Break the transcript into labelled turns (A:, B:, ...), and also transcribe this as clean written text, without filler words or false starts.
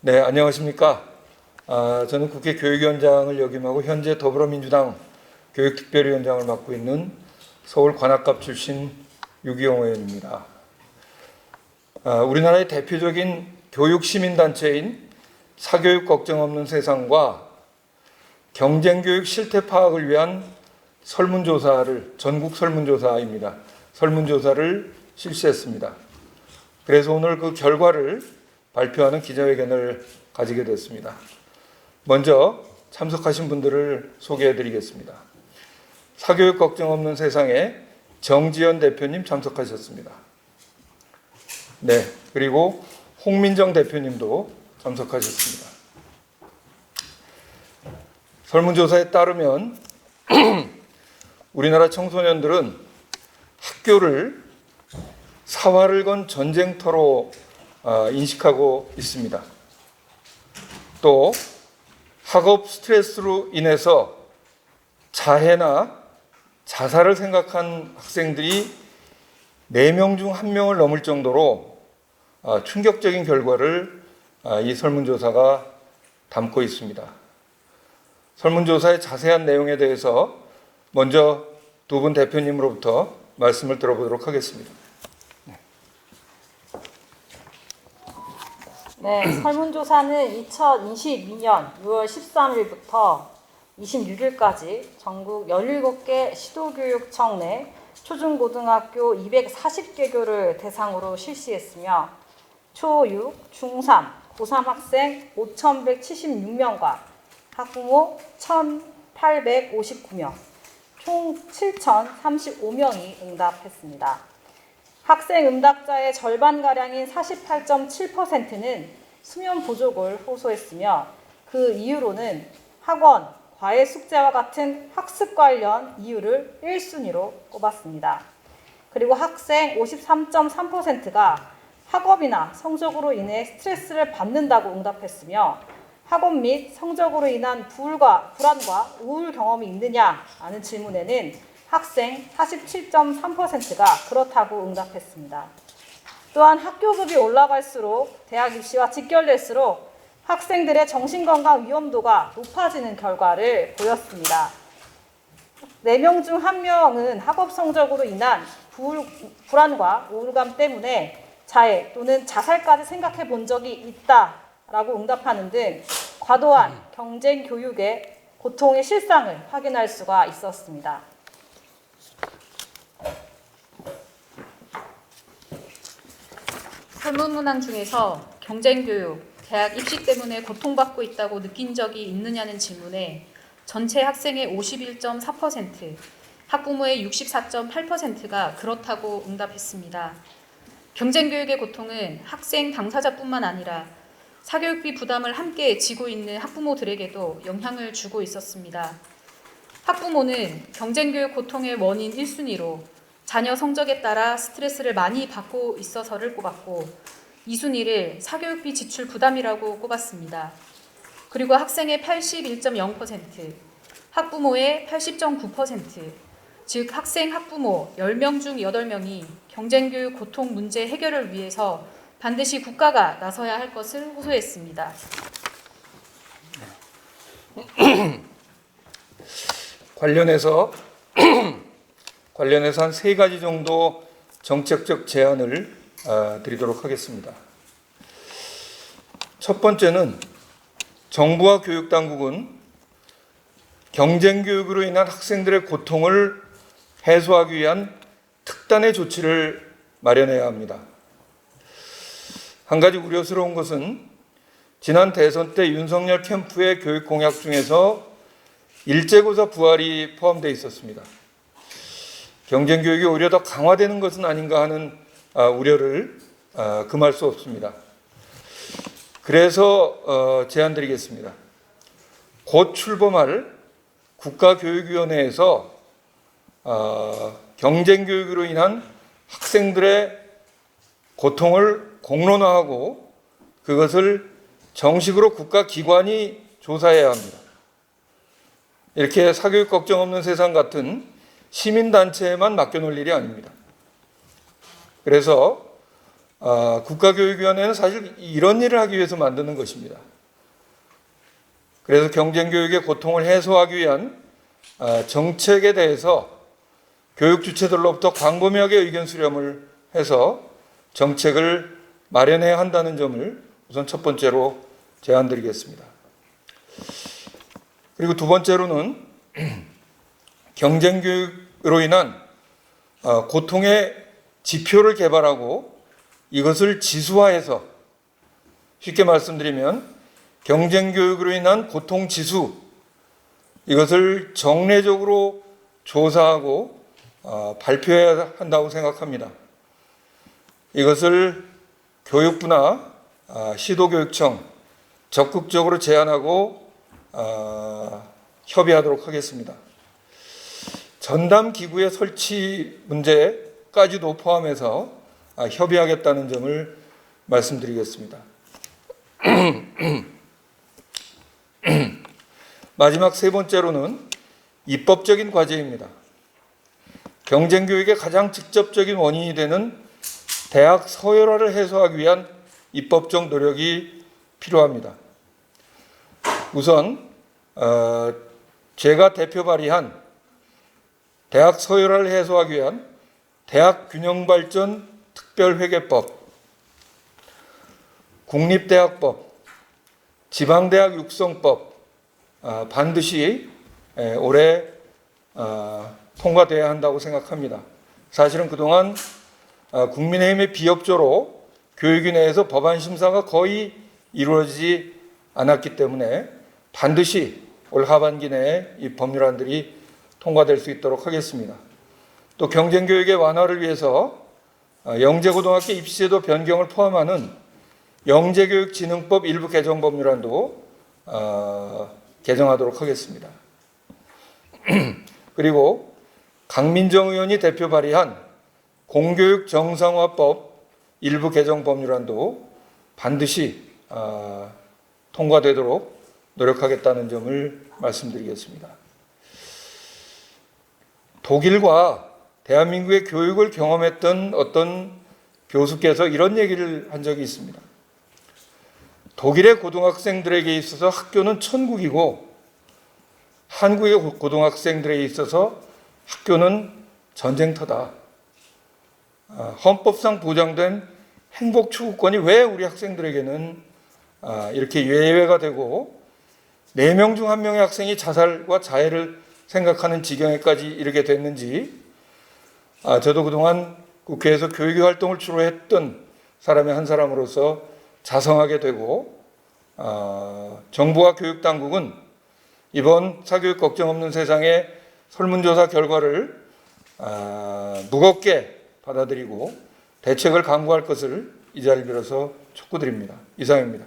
A: 네, 안녕하십니까. 저는 국회 교육위원장을 역임하고 현재 더불어민주당 교육특별위원장을 맡고 있는 서울 관악갑 출신 유기용 의원입니다. 우리나라의 대표적인 교육시민단체인 사교육 걱정 없는 세상과 경쟁교육 실태 파악을 위한 설문조사를, 전국 설문조사입니다. 설문조사를 실시했습니다. 그래서 오늘 그 결과를 발표하는 기자회견을 가지게 됐습니다. 먼저 참석하신 분들을 소개해 드리겠습니다. 사교육 걱정 없는 세상에 정지연 대표님 참석하셨습니다. 네, 그리고 홍민정 대표님도 참석하셨습니다. 설문조사에 따르면 우리나라 청소년들은 학교를 사활을 건 전쟁터로 인식하고 있습니다. 또 학업 스트레스로 인해서 자해나 자살을 생각한 학생들이 4명 중 1명을 넘을 정도로 충격적인 결과를 이 설문조사가 담고 있습니다. 설문조사의 자세한 내용에 대해서 먼저 두 분 대표님으로부터 말씀을 들어보도록 하겠습니다.
B: 네, 설문조사는 2022년 6월 13일부터 26일까지 전국 17개 시도교육청 내 초중고등학교 240개교를 대상으로 실시했으며 초6, 중3, 고3 학생 5,176명과 학부모 1,859명, 총 7,035명이 응답했습니다. 학생 응답자의 절반가량인 48.7%는 수면 부족을 호소했으며 그 이유로는 학원, 과외 숙제와 같은 학습 관련 이유를 1순위로 꼽았습니다. 그리고 학생 53.3%가 학업이나 성적으로 인해 스트레스를 받는다고 응답했으며 학업 및 성적으로 인한 불안과 우울 경험이 있느냐라는 질문에는 학생 47.3%가 그렇다고 응답했습니다. 또한 학교급이 올라갈수록 대학 입시와 직결될수록 학생들의 정신건강 위험도가 높아지는 결과를 보였습니다. 4명 중 1명은 학업 성적으로 인한 불안과 우울감 때문에 자해 또는 자살까지 생각해 본 적이 있다라고 응답하는 등 과도한 경쟁 교육의 고통의 실상을 확인할 수가 있었습니다. 설문문항 중에서 경쟁교육, 대학 입시 때문에 고통받고 있다고 느낀 적이 있느냐는 질문에 전체 학생의 51.4%, 학부모의 64.8%가 그렇다고 응답했습니다. 경쟁교육의 고통은 학생 당사자뿐만 아니라 사교육비 부담을 함께 지고 있는 학부모들에게도 영향을 주고 있었습니다. 학부모는 경쟁교육 고통의 원인 1순위로 자녀 성적에 따라 스트레스를 많이 받고 있어서를 꼽았고 2순위를 사교육비 지출 부담이라고 꼽았습니다. 그리고 학생의 81.0%, 학부모의 80.9%, 즉 학생, 학부모 10명 중 8명이 경쟁교육 고통 문제 해결을 위해서 반드시 국가가 나서야 할 것을 호소했습니다.
A: 관련해서 한 3가지 정도 정책적 제안을 드리도록 하겠습니다. 첫 번째는 정부와 교육당국은 경쟁교육으로 인한 학생들의 고통을 해소하기 위한 특단의 조치를 마련해야 합니다. 한 가지 우려스러운 것은 지난 대선 때 윤석열 캠프의 교육 공약 중에서 일제고사 부활이 포함되어 있었습니다. 경쟁교육이 오히려 더 강화되는 것은 아닌가 하는 우려를 금할 수 없습니다. 그래서 제안드리겠습니다. 곧 출범할 국가교육위원회에서 경쟁교육으로 인한 학생들의 고통을 공론화하고 그것을 정식으로 국가기관이 조사해야 합니다. 이렇게 사교육 걱정 없는 세상 같은 시민단체에만 맡겨놓을 일이 아닙니다. 그래서 국가교육위원회는 사실 이런 일을 하기 위해서 만드는 것입니다. 그래서 경쟁교육의 고통을 해소하기 위한 정책에 대해서 교육 주체들로부터 광범위하게 의견 수렴을 해서 정책을 마련해야 한다는 점을 우선 첫 번째로 제안드리겠습니다. 그리고 두 번째로는 경쟁교육으로 인한 고통의 지표를 개발하고 이것을 지수화해서, 쉽게 말씀드리면 경쟁교육으로 인한 고통지수, 이것을 정례적으로 조사하고 발표해야 한다고 생각합니다. 이것을 교육부나 시도교육청 적극적으로 제안하고 협의하도록 하겠습니다. 전담기구의 설치 문제까지도 포함해서 협의하겠다는 점을 말씀드리겠습니다. 마지막 세 번째로는 입법적인 과제입니다. 경쟁교육의 가장 직접적인 원인이 되는 대학 서열화를 해소하기 위한 입법적 노력이 필요합니다. 우선 제가 대표 발의한 대학 서열화를 해소하기 위한 대학균형발전 특별회계법, 국립대학법, 지방대학 육성법 반드시 올해 통과돼야 한다고 생각합니다. 사실은 그동안 국민의힘의 비협조로 교육위 내에서 법안 심사가 거의 이루어지지 않았기 때문에 반드시 올 하반기 내에 이 법률안들이 통과될 수 있도록 하겠습니다. 또 경쟁교육의 완화를 위해서 영재고등학교 입시제도 변경을 포함하는 영재교육진흥법 일부 개정 법률안도 개정하도록 하겠습니다. 그리고 강민정 의원이 대표 발의한 공교육 정상화법 일부 개정 법률안도 반드시 통과되도록 노력하겠다는 점을 말씀드리겠습니다. 독일과 대한민국의 교육을 경험했던 어떤 교수께서 이런 얘기를 한 적이 있습니다. 독일의 고등학생들에게 있어서 학교는 천국이고 한국의 고등학생들에게 있어서 학교는 전쟁터다. 헌법상 보장된 행복 추구권이 왜 우리 학생들에게는 이렇게 예외가 되고 4명 중 1명의 학생이 자살과 자해를 생각하는 지경에까지 이르게 됐는지 저도 그동안 국회에서 교육의 활동을 주로 했던 사람의 한 사람으로서 자성하게 되고 정부와 교육당국은 이번 사교육 걱정 없는 세상의 설문조사 결과를 무겁게 받아들이고 대책을 강구할 것을 이 자리를 빌어서 촉구드립니다. 이상입니다.